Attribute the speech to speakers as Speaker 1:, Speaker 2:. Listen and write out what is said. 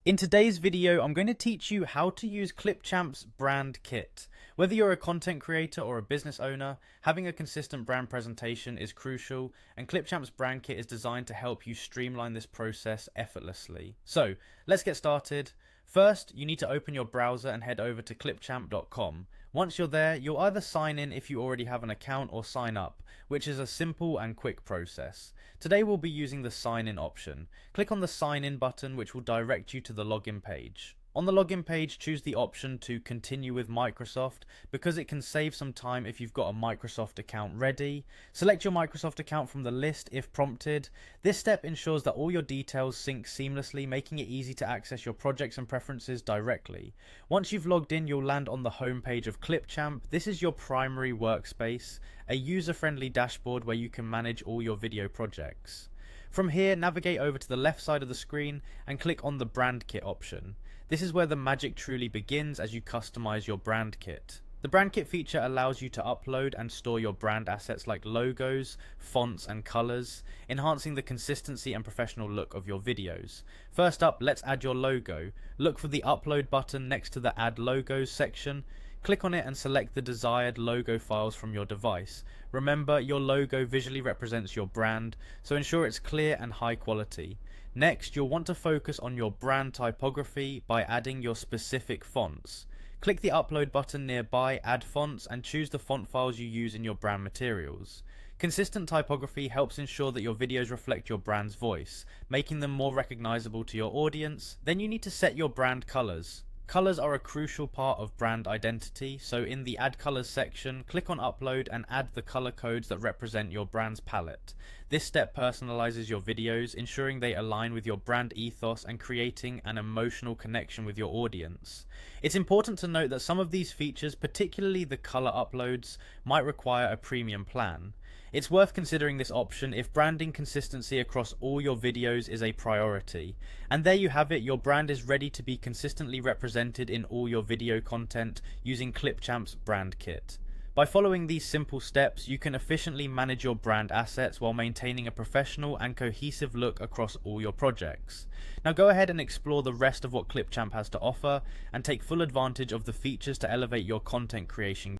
Speaker 1: In today's video, I'm going to teach you how to use Clipchamp's brand kit. Whether you're a content creator or a business owner, having a consistent brand presentation is crucial, and Clipchamp's brand kit is designed to help you streamline this process effortlessly. So, let's get started. First, you need to open your browser and head over to clipchamp.com. Once you're there, you'll either sign in if you already have an account or sign up, which is a simple and quick process. Today we'll be using the sign in option. Click on the sign in button, which will direct you to the login page. On the login page, choose the option to continue with Microsoft because it can save some time if you've got a Microsoft account ready. Select your Microsoft account from the list if prompted. This step ensures that all your details sync seamlessly, making it easy to access your projects and preferences directly. Once you've logged in, you'll land on the home page of Clipchamp. This is your primary workspace, a user-friendly dashboard where you can manage all your video projects. From here, navigate over to the left side of the screen and click on the brand kit option. This is where the magic truly begins as you customize your brand kit. The brand kit feature allows you to upload and store your brand assets like logos, fonts and colors, enhancing the consistency and professional look of your videos. First up, let's add your logo. Look for the upload button next to the add logos section. Click on it and select the desired logo files from your device. Remember, your logo visually represents your brand, so ensure it's clear and high quality. Next, you'll want to focus on your brand typography by adding your specific fonts. Click the upload button nearby, add fonts, and choose the font files you use in your brand materials. Consistent typography helps ensure that your videos reflect your brand's voice, making them more recognizable to your audience. Then you need to set your brand colors. Colors are a crucial part of brand identity, so in the Add Colors section, click on Upload and add the color codes that represent your brand's palette. This step personalizes your videos, ensuring they align with your brand ethos and creating an emotional connection with your audience. It's important to note that some of these features, particularly the color uploads, might require a premium plan. It's worth considering this option if branding consistency across all your videos is a priority. And there you have it, your brand is ready to be consistently represented in all your video content using Clipchamp's brand kit. By following these simple steps, you can efficiently manage your brand assets while maintaining a professional and cohesive look across all your projects. Now go ahead and explore the rest of what Clipchamp has to offer and take full advantage of the features to elevate your content creation.